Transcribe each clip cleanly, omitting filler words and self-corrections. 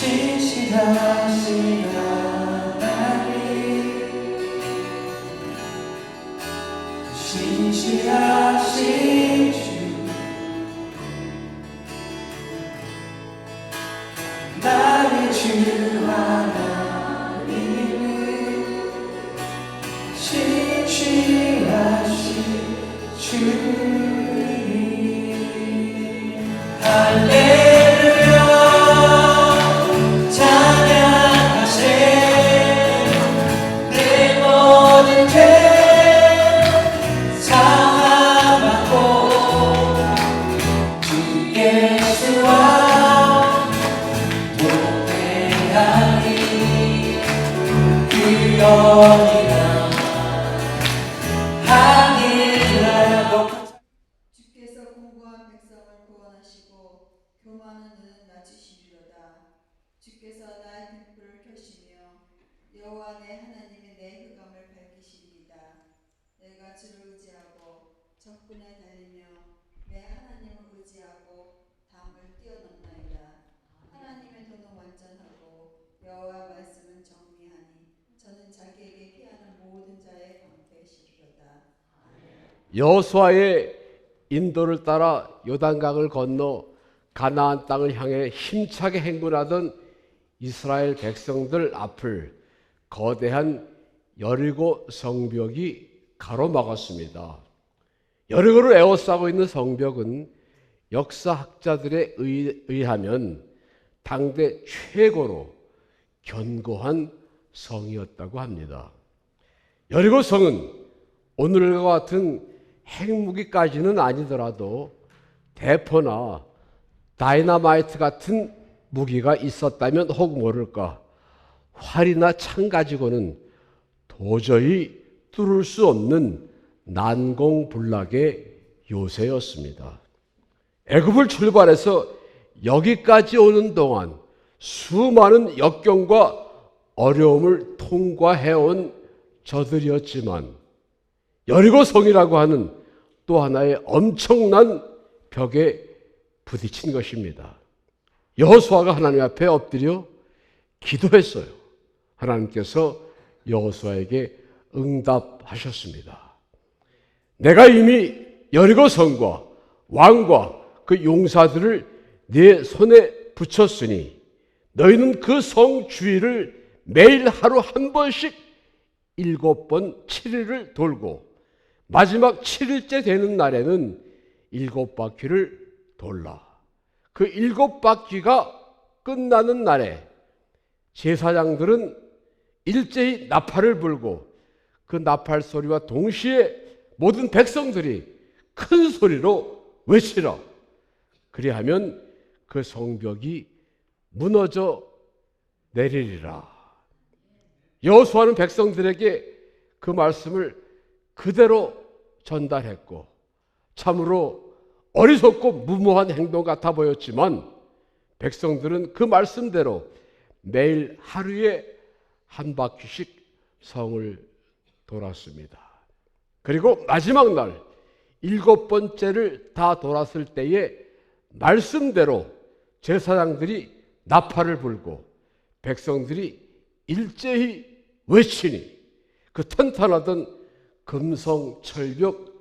신실하신 하나님, 신실하신 주, 나의 주 하나님은 신실하신 주님. 할렐루야 찬양하세. 내 모든 죄 사함받고 주께 수와 동행하리. 그 영이나 하늘나라 높은 주께서 공고한 백성을 구원하시고 교만한 이는 낮추시리로다. 주께서 나의 등불을 켜시며 여호와 내 하나님이 내 흑암을 밝히시리이다. 내가 주를 의지하고 적군에 달리며 내 하나님을 의지하고 담을 뛰어넘나이다. 하나님의 도는 완전하고 여호와 말씀은 정리하니 저는 자기에게 피하는 모든 자의 방패시리로다. 여호수아의 인도를 따라 요단강을 건너 가나안 땅을 향해 힘차게 행군하던 이스라엘 백성들 앞을 거대한 여리고 성벽이 가로막았습니다. 여리고를 에워싸고 있는 성벽은 역사학자들에 의하면 당대 최고로 견고한 성이었다고 합니다. 여리고 성은 오늘과 같은 핵무기까지는 아니더라도 대포나 다이너마이트 같은 무기가 있었다면 혹 모를까 활이나 창 가지고는 도저히 뚫을 수 없는 난공불락의 요새였습니다. 애굽을 출발해서 여기까지 오는 동안 수많은 역경과 어려움을 통과해온 저들이었지만 여리고성이라고 하는 또 하나의 엄청난 벽에 부딪힌 것입니다. 여호수아가 하나님 앞에 엎드려 기도했어요. 하나님께서 여호수아에게 응답하셨습니다. 내가 이미 여리고성과 왕과 그 용사들을 네 손에 붙였으니 너희는 그 성 주위를 매일 하루 한 번씩 7번 7일을 돌고 마지막 7일째 되는 날에는 7바퀴를 돌라. 그 7바퀴가 끝나는 날에 제사장들은 일제히 나팔을 불고 그 나팔 소리와 동시에 모든 백성들이 큰 소리로 외치라. 그리하면 그 성벽이 무너져 내리리라. 여호수아는 백성들에게 그 말씀을 그대로 전달했고 참으로 어리석고 무모한 행동 같아 보였지만 백성들은 그 말씀대로 매일 하루에 한 바퀴씩 성을 돌았습니다. 그리고 마지막 날 7번째를 다 돌았을 때에 말씀대로 제사장들이 나팔을 불고 백성들이 일제히 외치니 그 탄탄하던 금성 철벽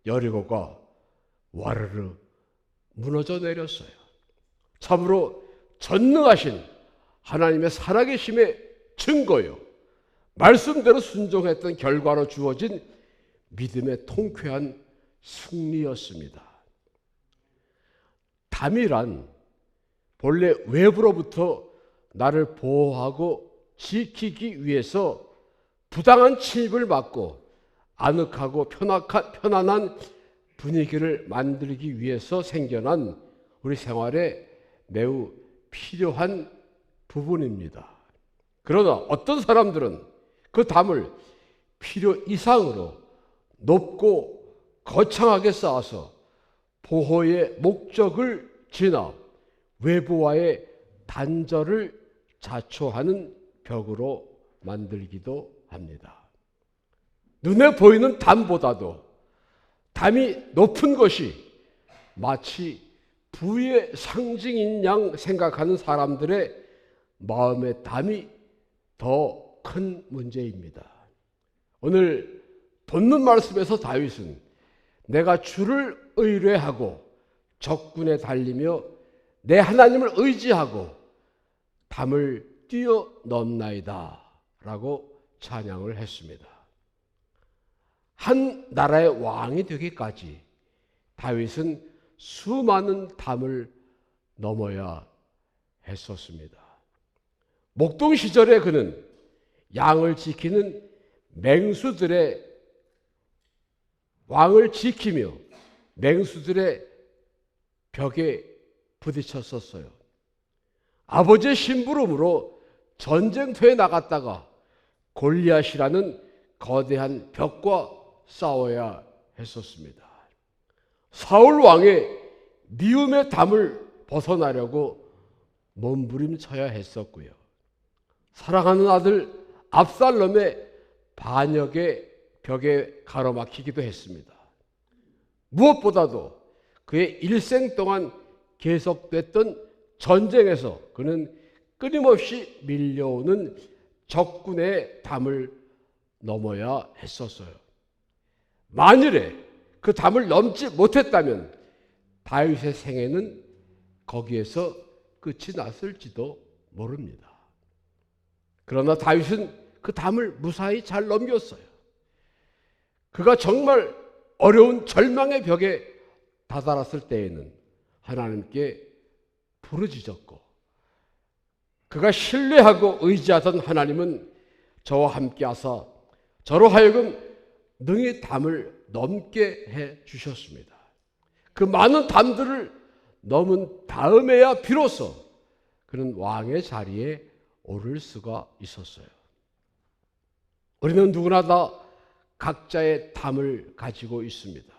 여리고가 와르르 무너져 내렸어요. 참으로 전능하신 하나님의 살아계심의 증거요, 말씀대로 순종했던 결과로 주어진 믿음의 통쾌한 승리였습니다. 담이란 본래 외부로부터 나를 보호하고 지키기 위해서 부당한 침입을 막고 아늑하고 편안한 분위기를 만들기 위해서 생겨난 우리 생활에 매우 필요한 부분입니다. 그러나 어떤 사람들은 그 담을 필요 이상으로 높고 거창하게 쌓아서 보호의 목적을 지나 외부와의 단절을 자초하는 벽으로 만들기도 합니다. 눈에 보이는 담보다도 담이 높은 것이 마치 부의 상징인 양 생각하는 사람들의 마음의 담이 더 큰 문제입니다. 오늘 본문 말씀에서 다윗은 내가 주를 의뢰하고 적군에 달리며 내 하나님을 의지하고 담을 뛰어넘나이다 라고 찬양을 했습니다. 한 나라의 왕이 되기까지 다윗은 수많은 담을 넘어야 했었습니다. 목동 시절에 그는 양을 지키는 맹수들의 왕을 지키며 맹수들의 벽에 부딪혔었어요. 아버지의 심부름으로 전쟁터에 나갔다가 골리앗이라는 거대한 벽과 싸워야 했었습니다. 사울 왕의 미움의 담을 벗어나려고 몸부림쳐야 했었고요. 사랑하는 아들 압살롬의 반역의 벽에 가로막히기도 했습니다. 무엇보다도 그의 일생 동안 계속됐던 전쟁에서 그는 끊임없이 밀려오는 적군의 담을 넘어야 했었어요. 만일에 그 담을 넘지 못했다면 다윗의 생애는 거기에서 끝이 났을지도 모릅니다. 그러나 다윗은 그 담을 무사히 잘 넘겼어요. 그가 정말 어려운 절망의 벽에 다다랐을 때에는 하나님께 부르짖었고 그가 신뢰하고 의지하던 하나님은 저와 함께 하사 저로 하여금 능히 담을 넘게 해 주셨습니다. 그 많은 담들을 넘은 다음에야 비로소 그는 왕의 자리에 오를 수가 있었어요. 우리는 누구나 다 각자의 담을 가지고 있습니다.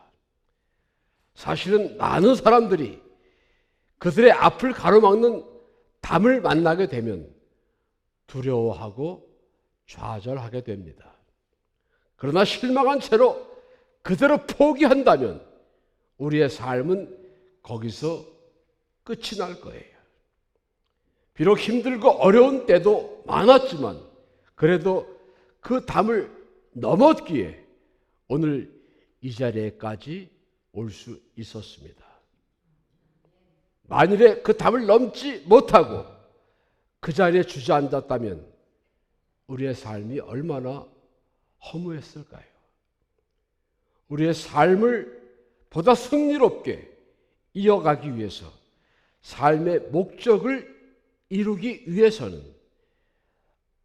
사실은 많은 사람들이 그들의 앞을 가로막는 담을 만나게 되면 두려워하고 좌절하게 됩니다. 그러나 실망한 채로 그대로 포기한다면 우리의 삶은 거기서 끝이 날 거예요. 비록 힘들고 어려운 때도 많았지만 그래도 그 담을 넘었기에 오늘 이 자리에까지 올 수 있었습니다. 만일에 그 담을 넘지 못하고 그 자리에 주저앉았다면 우리의 삶이 얼마나 허무했을까요? 우리의 삶을 보다 승리롭게 이어가기 위해서 삶의 목적을 이루기 위해서는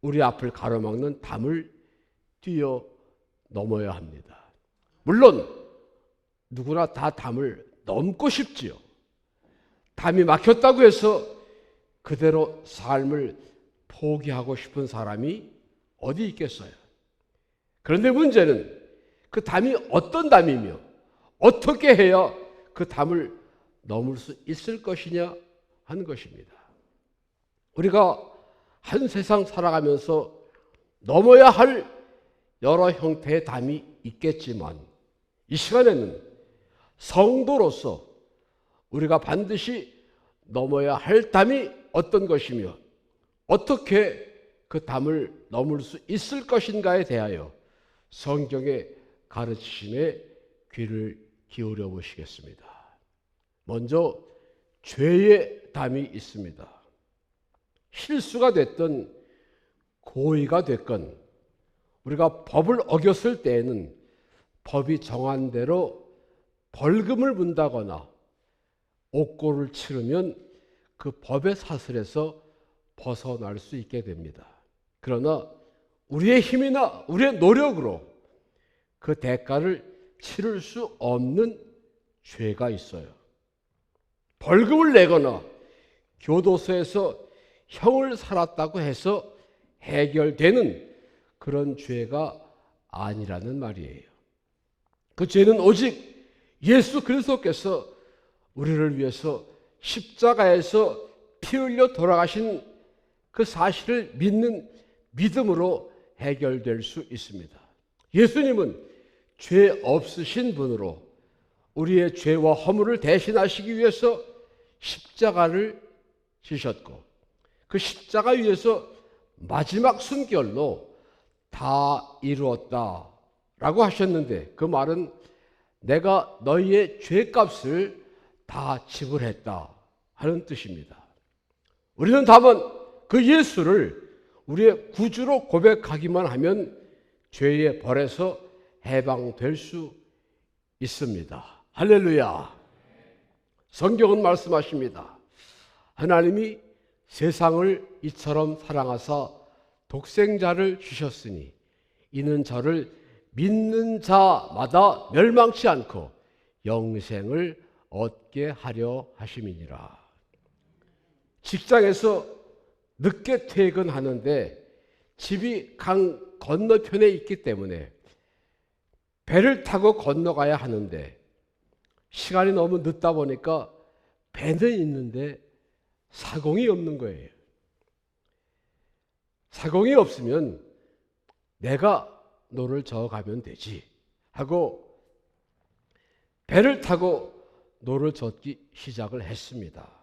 우리 앞을 가로막는 담을 뛰어넘어야 합니다. 물론 누구나 다 담을 넘고 싶지요. 담이 막혔다고 해서 그대로 삶을 포기하고 싶은 사람이 어디 있겠어요? 그런데 문제는 그 담이 어떤 담이며 어떻게 해야 그 담을 넘을 수 있을 것이냐 하는 것입니다. 우리가 한 세상 살아가면서 넘어야 할 여러 형태의 담이 있겠지만 이 시간에는 성도로서 우리가 반드시 넘어야 할 담이 어떤 것이며 어떻게 그 담을 넘을 수 있을 것인가에 대하여 성경의 가르치심에 귀를 기울여 보시겠습니다. 먼저 죄의 담이 있습니다. 실수가 됐든 고의가 됐건 우리가 법을 어겼을 때에는 법이 정한 대로 벌금을 문다거나 옥고를 치르면 그 법의 사슬에서 벗어날 수 있게 됩니다. 그러나 우리의 힘이나 우리의 노력으로 그 대가를 치를 수 없는 죄가 있어요. 벌금을 내거나 교도소에서 형을 살았다고 해서 해결되는 그런 죄가 아니라는 말이에요. 그 죄는 오직 예수 그리스도께서 우리를 위해서 십자가에서 피 흘려 돌아가신 그 사실을 믿는 믿음으로 해결될 수 있습니다. 예수님은 죄 없으신 분으로 우리의 죄와 허물을 대신하시기 위해서 십자가를 지셨고 그 십자가 위에서 마지막 순결로 다 이루었다라고 하셨는데, 그 말은 내가 너희의 죄값을 다 지불했다 하는 뜻입니다. 우리는 다만 그 예수를 우리의 구주로 고백하기만 하면 죄의 벌에서 해방될 수 있습니다. 할렐루야. 성경은 말씀하십니다. 하나님이 세상을 이처럼 사랑하사 독생자를 주셨으니 이는 저를 믿는 자마다 멸망치 않고 영생을 얻게 하려 하심이니라. 직장에서 늦게 퇴근하는데 집이 강 건너편에 있기 때문에 배를 타고 건너가야 하는데 시간이 너무 늦다 보니까 배는 있는데 사공이 없는 거예요. 사공이 없으면 내가 노를 저어가면 되지 하고 배를 타고 노를 젓기 시작을 했습니다.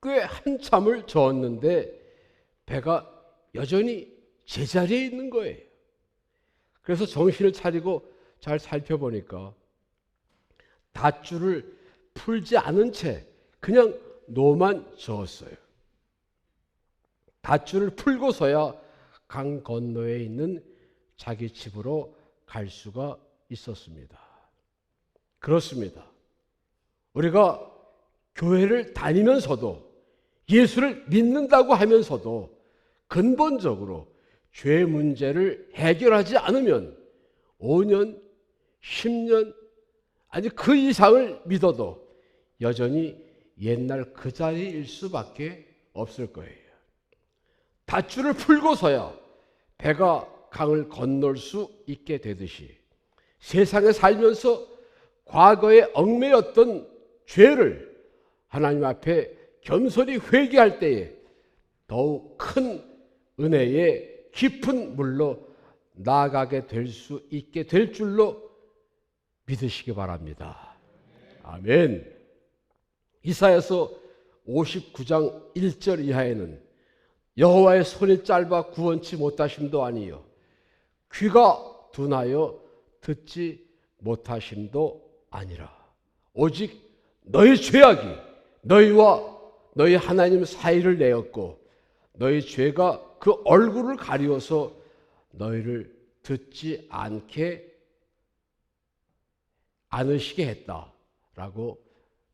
꽤 한참을 저었는데 배가 여전히 제자리에 있는 거예요. 그래서 정신을 차리고 잘 살펴보니까 닷줄을 풀지 않은 채 그냥 노만 저었어요. 닷줄을 풀고서야 강 건너에 있는 자기 집으로 갈 수가 있었습니다. 그렇습니다. 우리가 교회를 다니면서도 예수를 믿는다고 하면서도 근본적으로 죄 문제를 해결하지 않으면 5년, 10년, 아니 그 이상을 믿어도 여전히 옛날 그 자리일 수밖에 없을 거예요. 닷줄을 풀고서야 배가 강을 건널 수 있게 되듯이 세상에 살면서 과거에 얽매였던 죄를 하나님 앞에 겸손히 회개할 때에 더욱 큰 은혜의 깊은 물로 나아가게 될 수 있게 될 줄로 믿으시기 바랍니다. 아멘. 이사야서 59장 1절 이하에는 여호와의 손이 짧아 구원치 못하심도 아니요 귀가 둔하여 듣지 못하심도 아니라 오직 너희 죄악이 너희와 너희 하나님 사이를 내었고 너희 죄가 그 얼굴을 가리워서 너희를 듣지 않으시게 했다라고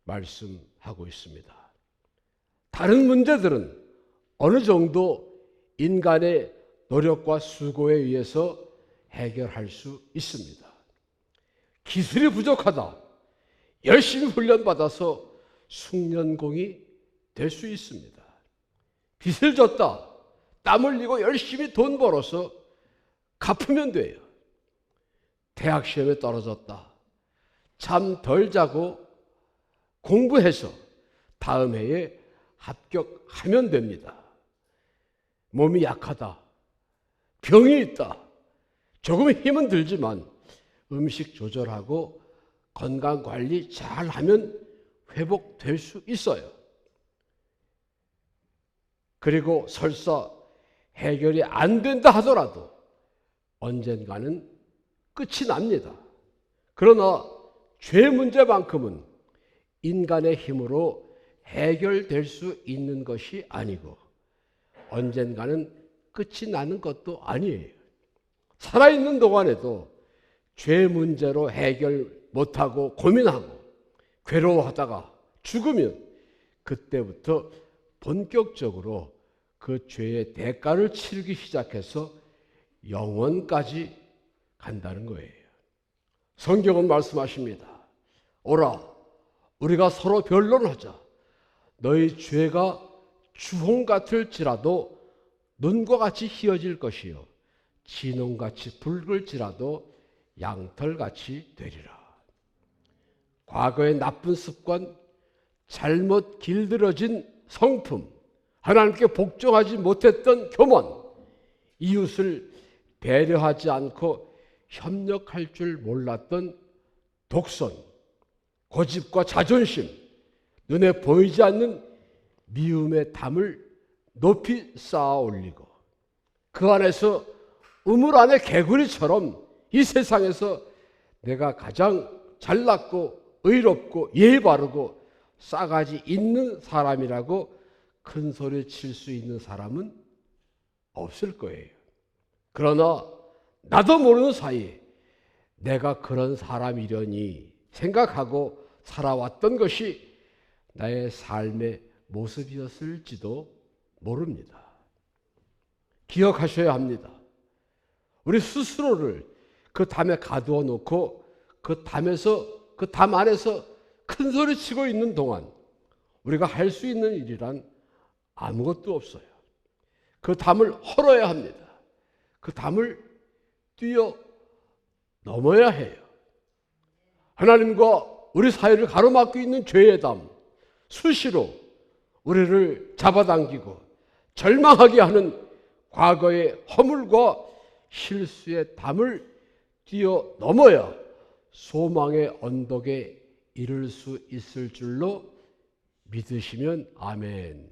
말씀하고 있습니다. 다른 문제들은 어느 정도 인간의 노력과 수고에 의해서 해결할 수 있습니다. 기술이 부족하다. 열심히 훈련받아서 숙련공이 될 수 있습니다. 빚을 졌다. 땀 흘리고 열심히 돈 벌어서 갚으면 돼요. 대학 시험에 떨어졌다. 잠 덜 자고 공부해서 다음 해에 합격하면 됩니다. 몸이 약하다. 병이 있다. 조금 힘은 들지만 음식 조절하고 건강관리 잘하면 회복될 수 있어요. 그리고 설사 해결이 안 된다 하더라도 언젠가는 끝이 납니다. 그러나 죄 문제만큼은 인간의 힘으로 해결될 수 있는 것이 아니고 언젠가는 끝이 나는 것도 아니에요. 살아있는 동안에도 죄 문제로 해결 못하고 고민하고 괴로워하다가 죽으면 그때부터 본격적으로 그 죄의 대가를 치르기 시작해서 영원까지 간다는 거예요. 성경은 말씀하십니다. 오라, 우리가 서로 변론하자. 너희 죄가 주홍 같을지라도 눈과 같이 희어질 것이요 진홍같이 붉을지라도 양털같이 되리라. 과거의 나쁜 습관, 잘못 길들여진 성품, 하나님께 복종하지 못했던 교만, 이웃을 배려하지 않고 협력할 줄 몰랐던 독선, 고집과 자존심, 눈에 보이지 않는 미움의 담을 높이 쌓아 올리고 그 안에서 우물 안의 개구리처럼 이 세상에서 내가 가장 잘났고 의롭고 예의 바르고 싸가지 있는 사람이라고 큰 소리 칠 수 있는 사람은 없을 거예요. 그러나 나도 모르는 사이에 내가 그런 사람이려니 생각하고 살아왔던 것이 나의 삶의 모습이었을지도 모릅니다. 기억하셔야 합니다. 우리 스스로를 그 담에 가두어 놓고 그 담 안에서 큰 소리 치고 있는 동안 우리가 할 수 있는 일이란 아무것도 없어요. 그 담을 헐어야 합니다. 그 담을 뛰어 넘어야 해요. 하나님과 우리 사이를 가로막고 있는 죄의 담, 수시로 우리를 잡아당기고 절망하게 하는 과거의 허물과 실수의 담을 뛰어 넘어야 소망의 언덕에 이를 수 있을 줄로 믿으시면 아멘.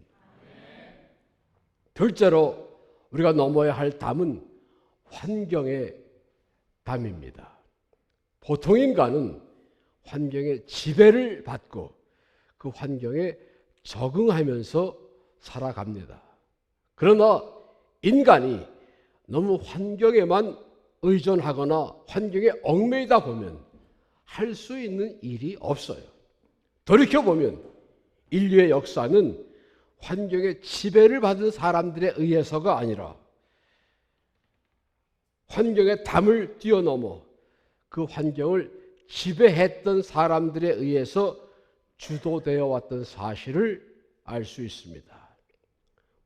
둘째로 우리가 넘어야 할 담은 환경의 담입니다. 보통 인간은 환경의 지배를 받고 그 환경에 적응하면서 살아갑니다. 그러나 인간이 너무 환경에만 의존하거나 환경에 얽매이다 보면 할 수 있는 일이 없어요. 돌이켜보면 인류의 역사는 환경의 지배를 받은 사람들에 의해서가 아니라 환경의 담을 뛰어넘어 그 환경을 지배했던 사람들에 의해서 주도되어 왔던 사실을 알 수 있습니다.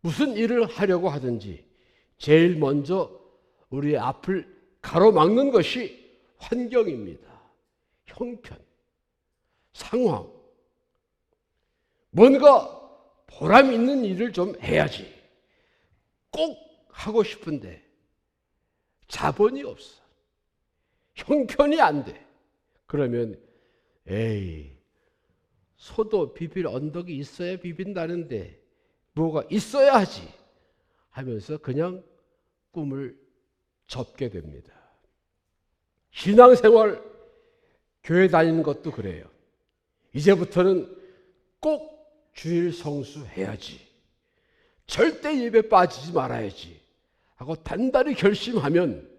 무슨 일을 하려고 하든지 제일 먼저 우리의 앞을 가로막는 것이 환경입니다. 형편, 상황. 뭔가 보람 있는 일을 좀 해야지. 꼭 하고 싶은데 자본이 없어. 형편이 안 돼. 그러면 에이, 소도 비빌 언덕이 있어야 비빈다는데 뭐가 있어야 하지 하면서 그냥 꿈을 접게 됩니다. 신앙생활, 교회 다니는 것도 그래요. 이제부터는 꼭 주일 성수해야지. 절대 예배 빠지지 말아야지 하고 단단히 결심하면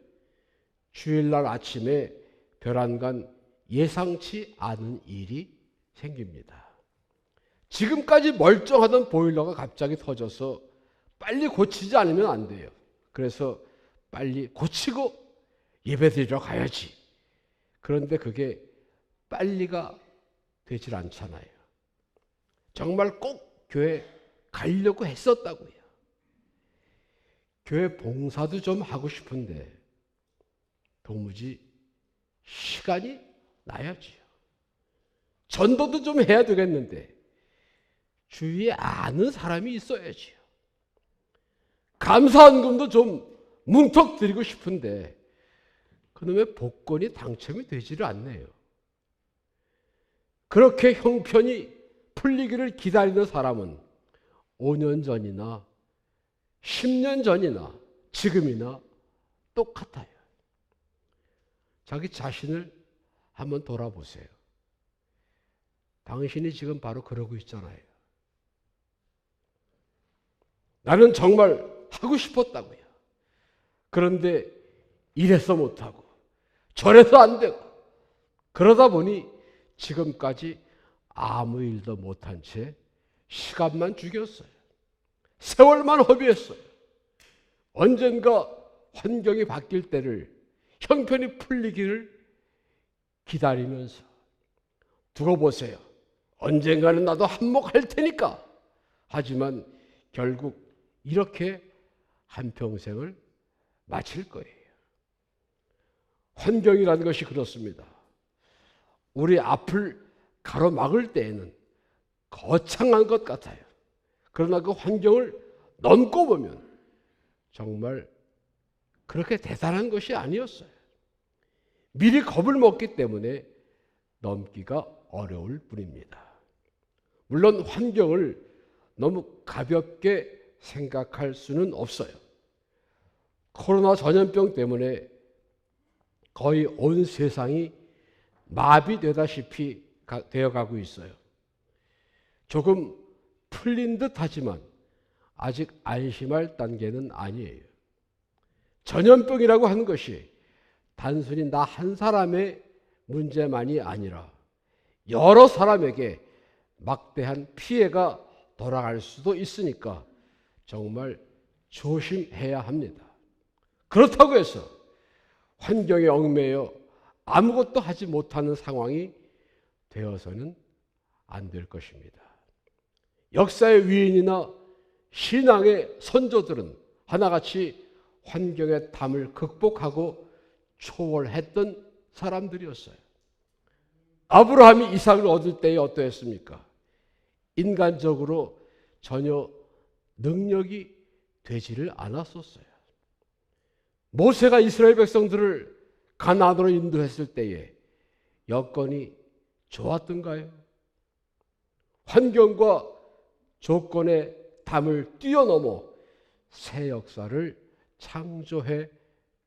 주일날 아침에 별안간 예상치 않은 일이 생깁니다. 지금까지 멀쩡하던 보일러가 갑자기 터져서 빨리 고치지 않으면 안 돼요. 그래서 빨리 고치고 예배드리러 가야지. 그런데 그게 빨리가 되질 않잖아요. 정말 꼭 교회 가려고 했었다고요. 교회 봉사도 좀 하고 싶은데 도무지 시간이 나야지요. 전도도 좀 해야 되겠는데 주위에 아는 사람이 있어야지요. 감사헌금도 좀 문턱 드리고 싶은데 그놈의 복권이 당첨이 되지를 않네요. 그렇게 형편이 풀리기를 기다리는 사람은 5년 전이나 10년 전이나 지금이나 똑같아요. 자기 자신을 한번 돌아보세요. 당신이 지금 바로 그러고 있잖아요. 나는 정말 하고 싶었다고요. 그런데 이래서 못하고 저래서 안 되고 그러다 보니 지금까지 아무 일도 못한 채 시간만 죽였어요. 세월만 허비했어요. 언젠가 환경이 바뀔 때를 형편이 풀리기를 기다리면서 두고 보세요. 언젠가는 나도 한몫할 테니까. 하지만 결국 이렇게 한평생을 마칠 거예요. 환경이라는 것이 그렇습니다. 우리 앞을 가로막을 때에는 거창한 것 같아요. 그러나 그 환경을 넘고 보면 정말 그렇게 대단한 것이 아니었어요. 미리 겁을 먹기 때문에 넘기가 어려울 뿐입니다. 물론 환경을 너무 가볍게 생각할 수는 없어요. 코로나 전염병 때문에 거의 온 세상이 마비되다시피 되어가고 있어요. 조금 풀린 듯 하지만 아직 안심할 단계는 아니에요. 전염병이라고 하는 것이 단순히 나 한 사람의 문제만이 아니라 여러 사람에게 막대한 피해가 돌아갈 수도 있으니까 정말 조심해야 합니다. 그렇다고 해서 환경에 얽매여 아무것도 하지 못하는 상황이 되어서는 안 될 것입니다. 역사의 위인이나 신앙의 선조들은 하나같이 환경의 담을 극복하고 초월했던 사람들이었어요. 아브라함이 이삭을 얻을 때에 어떠했습니까? 인간적으로 전혀 능력이 되지를 않았었어요. 모세가 이스라엘 백성들을 가나안으로 인도했을 때에 여건이 좋았던가요? 환경과 조건의 담을 뛰어넘어 새 역사를 창조해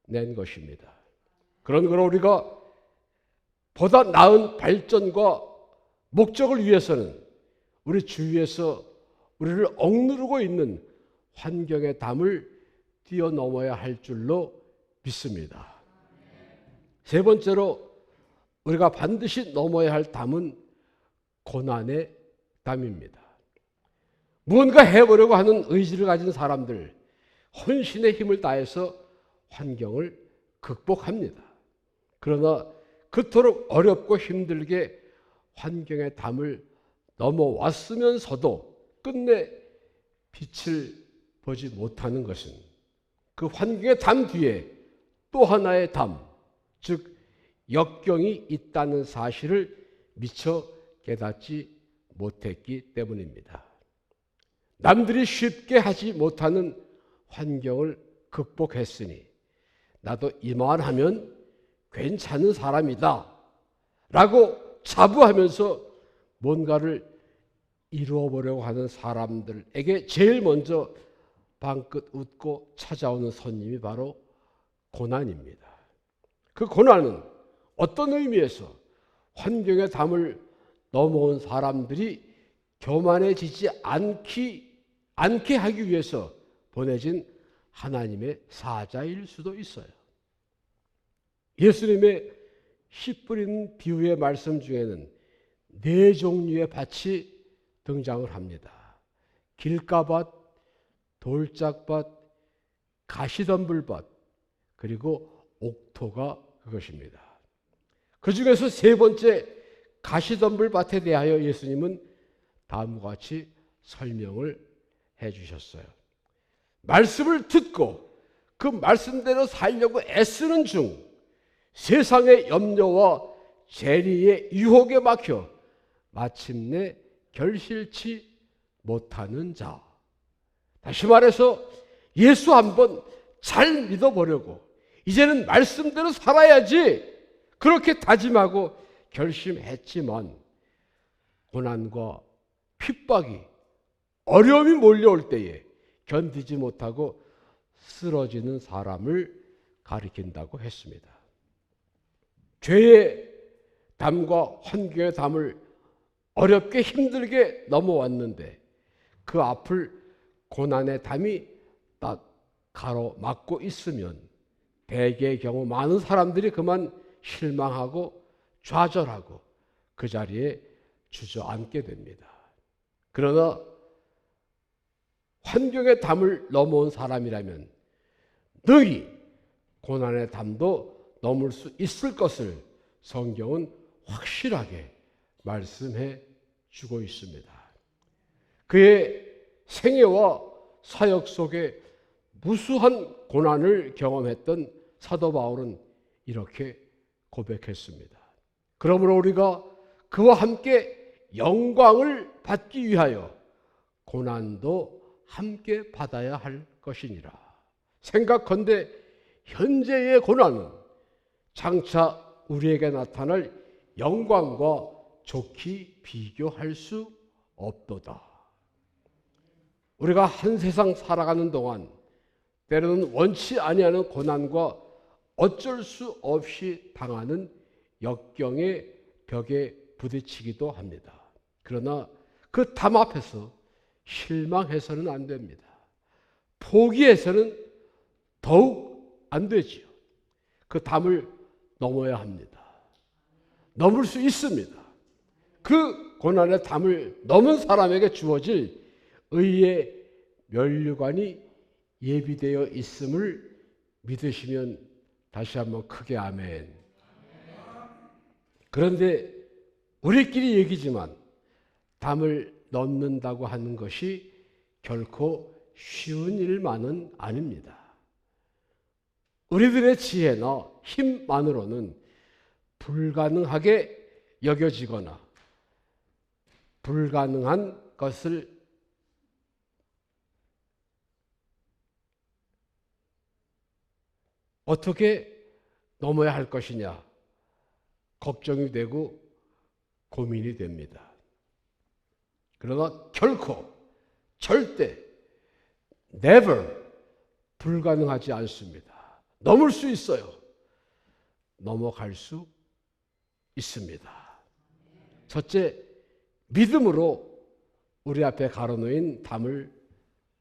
낸 것입니다. 그런 걸 우리가 보다 나은 발전과 목적을 위해서는 우리 주위에서 우리를 억누르고 있는 환경의 담을 뛰어넘어야 할 줄로 믿습니다. 세 번째로 우리가 반드시 넘어야 할 담은 고난의 담입니다. 무언가 해보려고 하는 의지를 가진 사람들, 혼신의 힘을 다해서 환경을 극복합니다. 그러나 그토록 어렵고 힘들게 환경의 담을 넘어왔으면서도 끝내 빛을 보지 못하는 것은 그 환경의 담 뒤에 또 하나의 담, 즉 역경이 있다는 사실을 미처 깨닫지 못했기 때문입니다. 남들이 쉽게 하지 못하는 환경을 극복했으니 나도 이만하면 괜찮은 사람이다 라고 자부하면서 뭔가를 이루어보려고 하는 사람들에게 제일 먼저 방긋 웃고 찾아오는 손님이 바로 고난입니다. 그 고난은 어떤 의미에서 환경의 담을 넘어온 사람들이 교만해지지 않게 하기 위해서 보내진 하나님의 사자일 수도 있어요. 예수님의 씨 뿌리는 비유의 말씀 중에는 4종류의 밭이 등장을 합니다. 길가밭, 돌짝밭, 가시덤불밭, 그리고 옥토가 그것입니다. 그 중에서 세 번째 가시덤불밭에 대하여 예수님은 다음과 같이 설명을 해 주셨어요. 말씀을 듣고 그 말씀대로 살려고 애쓰는 중 세상의 염려와 재리의 유혹에 막혀 마침내 결실치 못하는 자. 다시 말해서 예수 한번 잘 믿어보려고 이제는 말씀대로 살아야지 그렇게 다짐하고 결심했지만 고난과 핍박이 어려움이 몰려올 때에 견디지 못하고 쓰러지는 사람을 가리킨다고 했습니다. 죄의 담과 환경의 담을 어렵게 힘들게 넘어왔는데 그 앞을 고난의 담이 딱 가로막고 있으면 대개의 경우 많은 사람들이 그만 실망하고 좌절하고 그 자리에 주저앉게 됩니다. 그러나 환경의 담을 넘어온 사람이라면 능히 고난의 담도 넘을 수 있을 것을 성경은 확실하게 말씀해 주고 있습니다. 그의 생애와 사역 속에 무수한 고난을 경험했던 사도 바울은 이렇게 고백했습니다. 그러므로 우리가 그와 함께 영광을 받기 위하여 고난도 함께 받아야 할 것이니라. 생각컨대 현재의 고난은 장차 우리에게 나타날 영광과 좋게 비교할 수 없도다. 우리가 한 세상 살아가는 동안 때로는 원치 아니하는 고난과 어쩔 수 없이 당하는 역경의 벽에 부딪히기도 합니다. 그러나 그 담 앞에서 실망해서는 안 됩니다. 포기해서는 더욱 안 되지요. 그 담을 넘어야 합니다. 넘을 수 있습니다. 그 고난의 담을 넘은 사람에게 주어질 의의 면류관이 예비되어 있음을 믿으시면 다시 한번 크게 아멘. 그런데 우리끼리 얘기지만 담을 넘는다고 하는 것이 결코 쉬운 일만은 아닙니다. 우리들의 지혜나 힘만으로는 불가능하게 여겨지거나 불가능한 것을 어떻게 넘어야 할 것이냐 걱정이 되고 고민이 됩니다. 그러나 결코 절대 never 불가능하지 않습니다. 넘을 수 있어요. 넘어갈 수 있습니다. 첫째, 믿음으로 우리 앞에 가로놓인 담을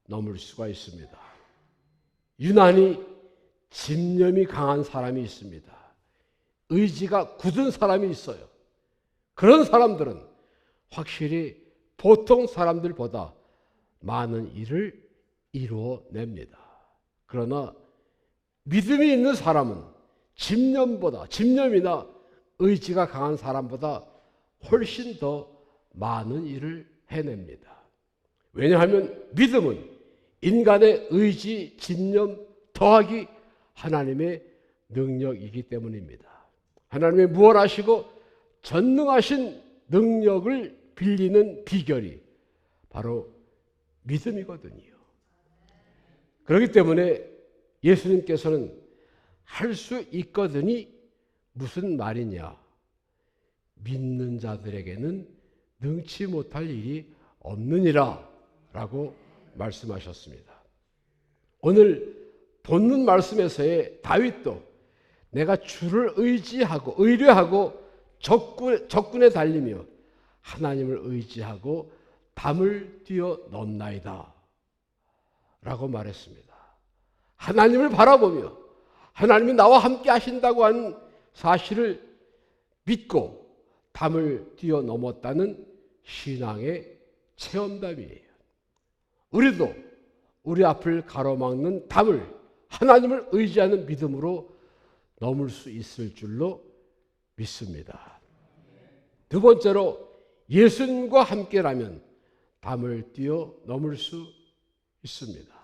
넘을 수가 있습니다. 유난히 집념이 강한 사람이 있습니다. 의지가 굳은 사람이 있어요. 그런 사람들은 확실히 보통 사람들보다 많은 일을 이루어냅니다. 그러나 믿음이 있는 사람은 집념이나 의지가 강한 사람보다 훨씬 더 많은 일을 해냅니다. 왜냐하면 믿음은 인간의 의지, 집념 더하기 하나님의 능력이기 때문입니다. 하나님의 무한하시고 전능하신 능력을 빌리는 비결이 바로 믿음이거든요. 그렇기 때문에 예수님께서는 할 수 있거든이 무슨 말이냐? 믿는 자들에게는 능치 못할 일이 없느니라 라고 말씀하셨습니다. 오늘 본문 말씀에서의 다윗도 내가 주를 의뢰하고 적군에 달리며 하나님을 의지하고 담을 뛰어넘나이다 라고 말했습니다. 하나님을 바라보며 하나님이 나와 함께 하신다고 하는 사실을 믿고 담을 뛰어넘었다는 신앙의 체험담이에요. 우리도 우리 앞을 가로막는 담을 하나님을 의지하는 믿음으로 넘을 수 있을 줄로 믿습니다. 두 번째로 예수님과 함께라면 담을 뛰어넘을 수 있습니다.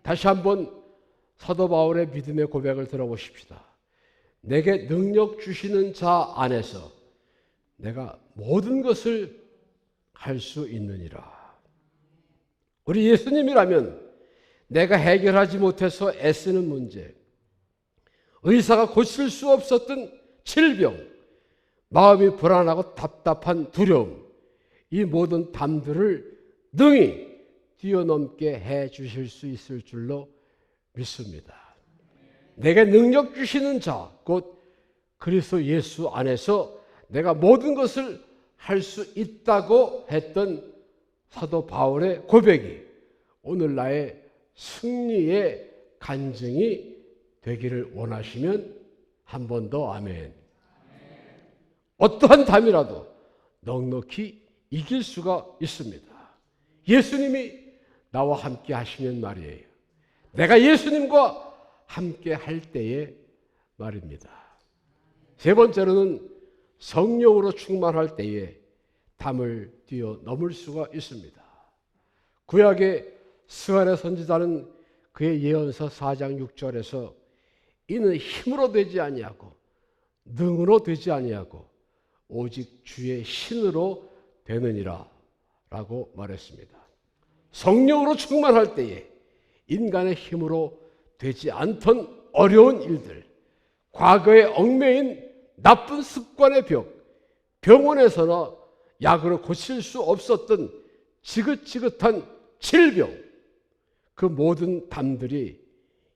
다시 한번 사도 바울의 믿음의 고백을 들어보십시다. 내게 능력 주시는 자 안에서 내가 모든 것을 할 수 있느니라. 우리 예수님이라면 내가 해결하지 못해서 애쓰는 문제, 의사가 고칠 수 없었던 질병, 마음이 불안하고 답답한 두려움, 이 모든 담들을 능히 뛰어넘게 해 주실 수 있을 줄로 믿습니다. 내게 능력 주시는 자, 곧 그리스도 예수 안에서 내가 모든 것을 할 수 있다고 했던 사도 바울의 고백이 오늘 나의 승리의 간증이 되기를 원하시면 한 번 더 아멘. 어떠한 담이라도 넉넉히 이길 수가 있습니다. 예수님이 나와 함께 하시면 말이에요. 내가 예수님과 함께 할 때의 말입니다. 세 번째로는 성령으로 충만할 때에 담을 뛰어넘을 수가 있습니다. 구약의 스가랴 선지자는 그의 예언서 4장 6절에서 이는 힘으로 되지 아니하고 능으로 되지 아니하고 오직 주의 신으로 되느니라 라고 말했습니다. 성령으로 충만할 때에 인간의 힘으로 되지 않던 어려운 일들, 과거에 얽매인 나쁜 습관의 병원에서나 약으로 고칠 수 없었던 지긋지긋한 질병, 그 모든 담들이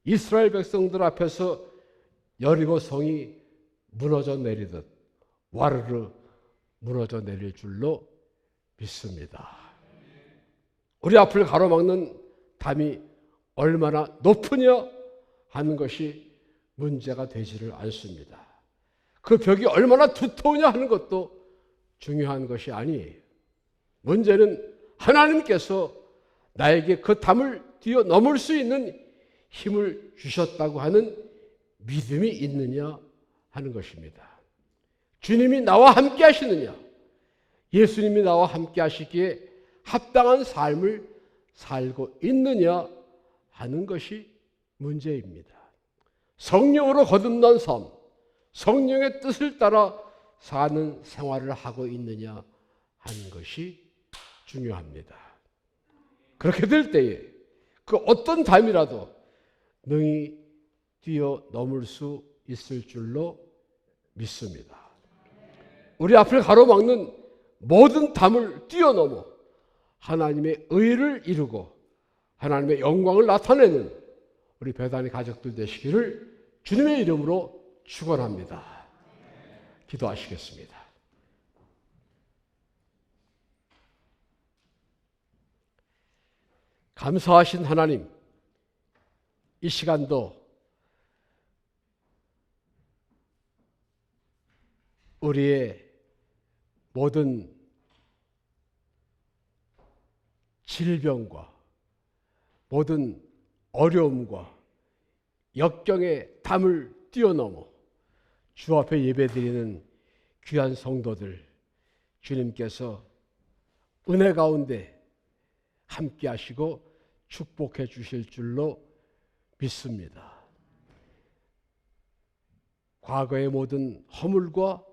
이스라엘 백성들 앞에서 여리고 성이 무너져 내리듯 와르르 무너져 내릴 줄로 믿습니다. 우리 앞을 가로막는 담이 얼마나 높으냐 하는 것이 문제가 되지를 않습니다. 그 벽이 얼마나 두터우냐 하는 것도 중요한 것이 아니에요. 문제는 하나님께서 나에게 그 담을 뛰어넘을 수 있는 힘을 주셨다고 하는 믿음이 있느냐 하는 것입니다. 주님이 나와 함께 하시느냐, 예수님이 나와 함께 하시기에 합당한 삶을 살고 있느냐 하는 것이 문제입니다. 성령으로 거듭난 삶, 성령의 뜻을 따라 사는 생활을 하고 있느냐 하는 것이 중요합니다. 그렇게 될 때에 그 어떤 담이라도 능히 뛰어넘을 수 있을 줄로 믿습니다. 우리 앞을 가로막는 모든 담을 뛰어넘어 하나님의 의를 이루고 하나님의 영광을 나타내는 우리 베다니 가족들 되시기를 주님의 이름으로 축원합니다. 기도하시겠습니다. 감사하신 하나님, 이 시간도 우리의 모든 질병과 모든 어려움과 역경의 담을 뛰어넘어 주 앞에 예배드리는 귀한 성도들, 주님께서 은혜 가운데 함께 하시고 축복해 주실 줄로 믿습니다. 과거의 모든 허물과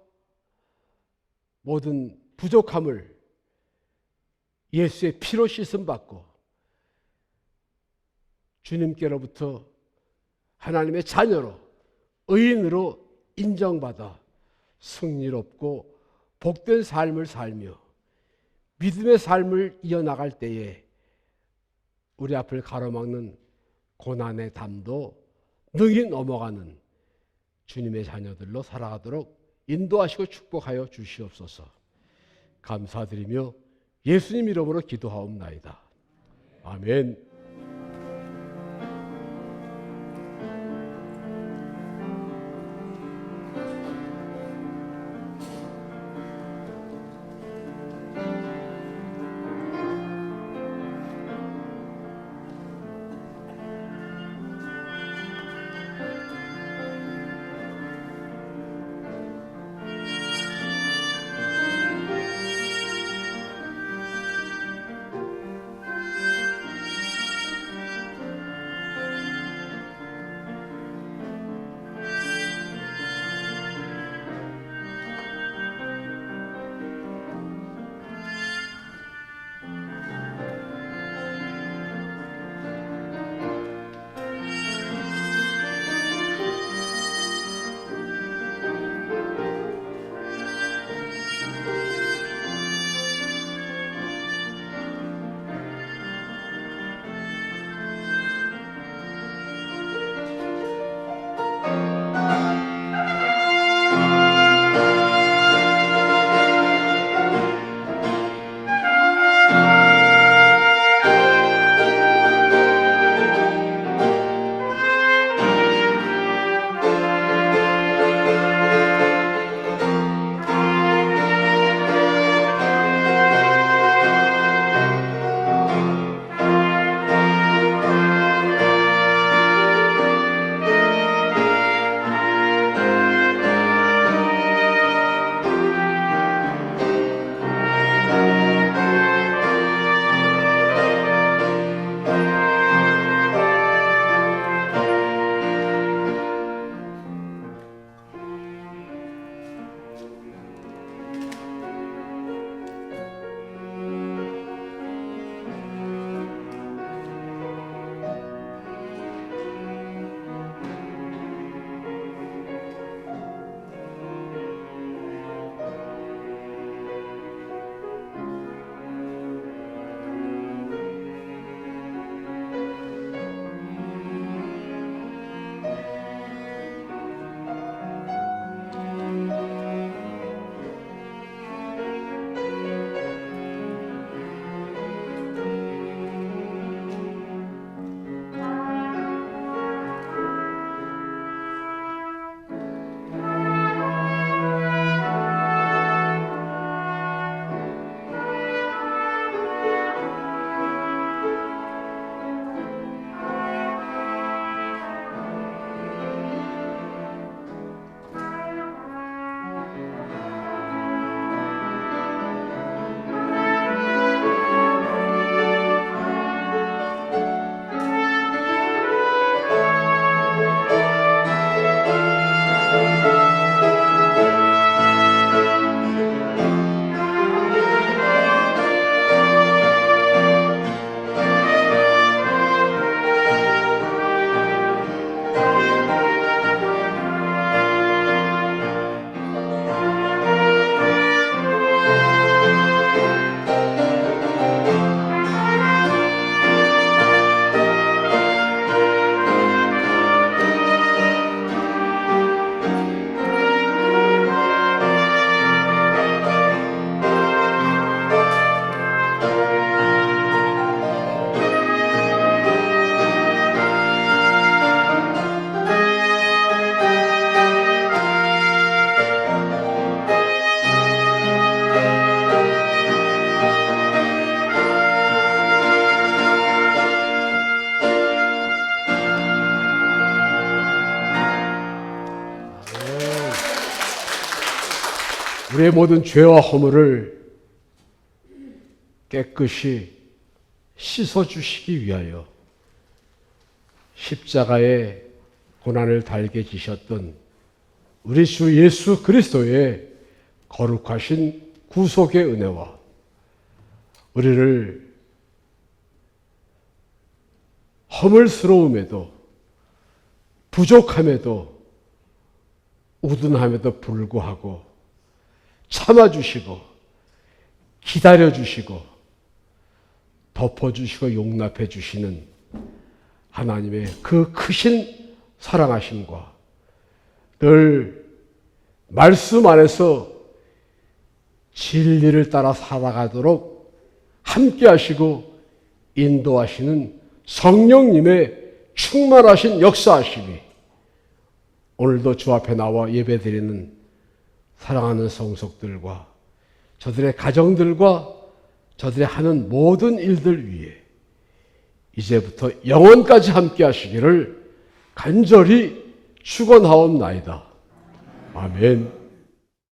모든 부족함을 예수의 피로 씻음받고 주님께로부터 하나님의 자녀로 의인으로 인정받아 승리롭고 복된 삶을 살며 믿음의 삶을 이어나갈 때에 우리 앞을 가로막는 고난의 담도 능히 넘어가는 주님의 자녀들로 살아가도록 인도하시고 축복하여 주시옵소서. 감사드리며 예수님 이름으로 기도하옵나이다. 아멘. 우리의 모든 죄와 허물을 깨끗이 씻어주시기 위하여 십자가의 고난을 달게 지셨던 우리 주 예수 그리스도의 거룩하신 구속의 은혜와 우리를 허물스러움에도 부족함에도 우둔함에도 불구하고 참아주시고 기다려주시고 덮어주시고 용납해 주시는 하나님의 그 크신 사랑하심과 늘 말씀 안에서 진리를 따라 살아가도록 함께 하시고 인도하시는 성령님의 충만하신 역사하심이 오늘도 주 앞에 나와 예배드리는 사랑하는 성속들과 저들의 가정들과 저들이 하는 모든 일들 위에 이제부터 영원까지 함께 하시기를 간절히 축원하옵나이다. 아멘.